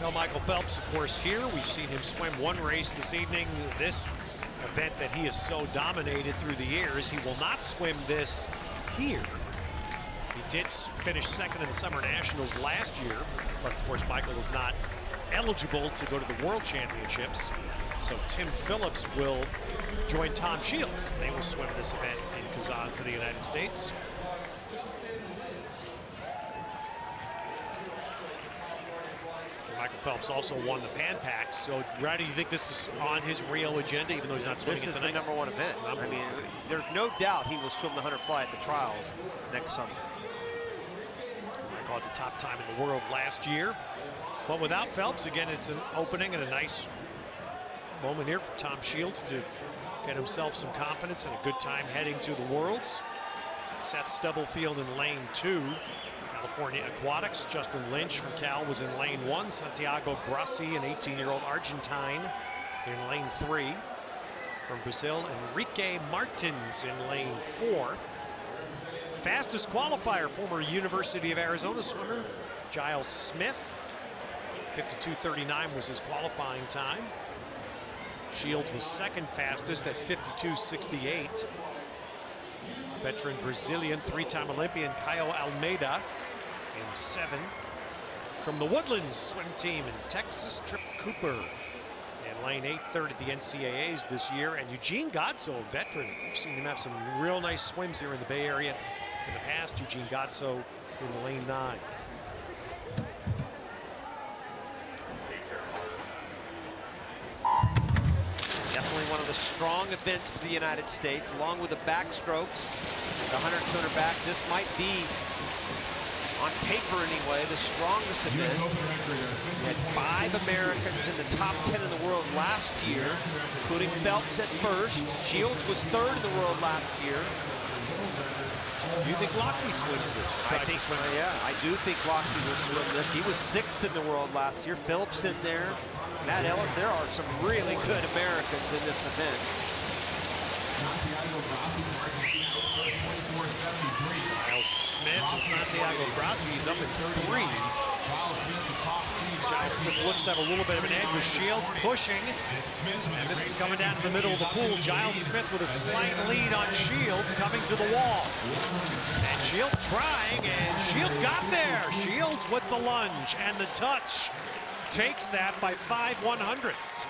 Well, Michael Phelps, of course, here. We've seen him swim one race this evening. This event that he has so dominated through the years, he will not swim this here. He did finish second in the Summer Nationals last year, but of course Michael was not eligible to go to the World Championships. So Tim Phillips will join Tom Shields. They will swim this event in Kazan for the United States. Michael Phelps also won the Pan Pacs. So, Brad, do you think this is on his Rio agenda, even though he's not swimming it tonight? This is the #1 event. I mean, there's no doubt he will swim the 100 fly at the trials next summer. Michael had the top time in the world last year. But without Phelps, again, it's an opening and a nice moment here for Tom Shields to get himself some confidence and a good time heading to the Worlds. Seth Stubblefield in lane 2. California Aquatics. Justin Lynch from Cal was in lane 1. Santiago Grassi, an 18-year-old Argentine, in lane 3. From Brazil, Enrique Martins in lane 4. Fastest qualifier, former University of Arizona swimmer Giles Smith. 52:39 was his qualifying time. Shields was second fastest at 52:68. Veteran Brazilian, three-time Olympian Caio Almeida in 7. From the Woodlands swim team in Texas, Trip Cooper in lane 8, third at the NCAAs this year. And Eugene Godso, a veteran. We've seen him have some real nice swims here in the Bay Area in the past. Eugene Godso in lane 9. Definitely one of the strong events for the United States, along with the backstrokes, the 100, 200 back. This might be, on paper anyway, the strongest event. We had 5 Americans in the top 10 in the world last year, including Phelps at first. Shields was 3rd in the world last year. Do you think Lochte swims this? Yeah, I do think Lochte will swim this. He was 6th in the world last year. Phillips in there. Matt Ellis, there are some really good Americans in this event. Giles Smith and Santiago Grassi is up in 3. Giles Smith looks to have a little bit of an edge with Shields pushing. And this is coming down to the middle of the pool. Giles Smith with a slight lead on Shields coming to the wall. And Shields trying, and Shields got there. Shields with the lunge and the touch. Takes that by 5/100ths.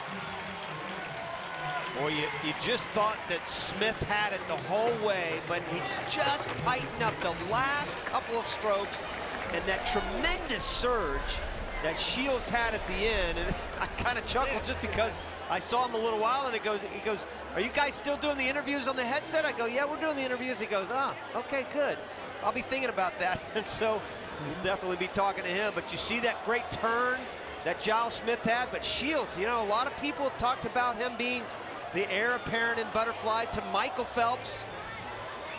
Boy, you just thought that Smith had it the whole way, but he just tightened up the last couple of strokes, and that tremendous surge that Shields had at the end. And I kind of chuckled just because I saw him a little while, and he goes, "Are you guys still doing the interviews on the headset?" I go, "Yeah, we're doing the interviews." He goes, "Ah, okay, good. I'll be thinking about that." And so we'll definitely be talking to him. But you see that great turn that Giles Smith had, but Shields, you know, a lot of people have talked about him being the heir apparent in butterfly to Michael Phelps.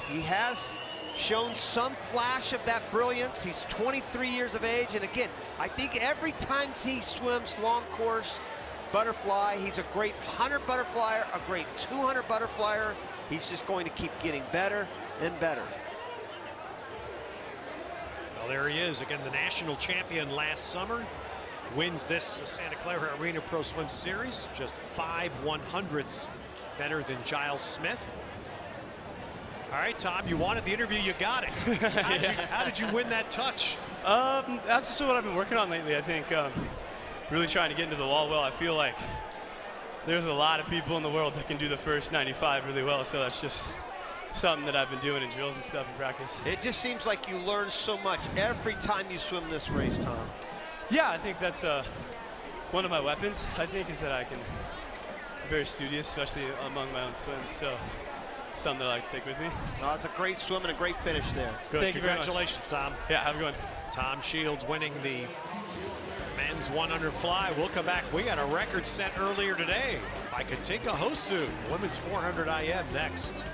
He has shown some flash of that brilliance. He's 23 years of age, and again, I think every time he swims long course butterfly, he's a great 100 butterflyer, a great 200 butterflyer. He's just going to keep getting better and better. Well, there he is, again, the national champion last summer. Wins this Santa Clara Arena Pro Swim Series, just 5/100ths better than Giles Smith. All right, Tom, you wanted the interview, you got it. How did you win that touch? That's just what I've been working on lately. I think really trying to get into the wall well. I feel like there's a lot of people in the world that can do the first 95 really well, so that's just something that I've been doing in drills and stuff in practice. It just seems like you learn so much every time you swim this race, Tom. Yeah, I think that's one of my weapons, I think, is that I can be very studious, especially among my own swims, so something that I like to take with me. Well, it's a great swim and a great finish there. Good. Thank you very much. Congratulations, Tom. Yeah, have a good one. Tom Shields winning the men's 100 fly. We'll come back. We had a record set earlier today by Katinka Hosu. Women's 400 IM next.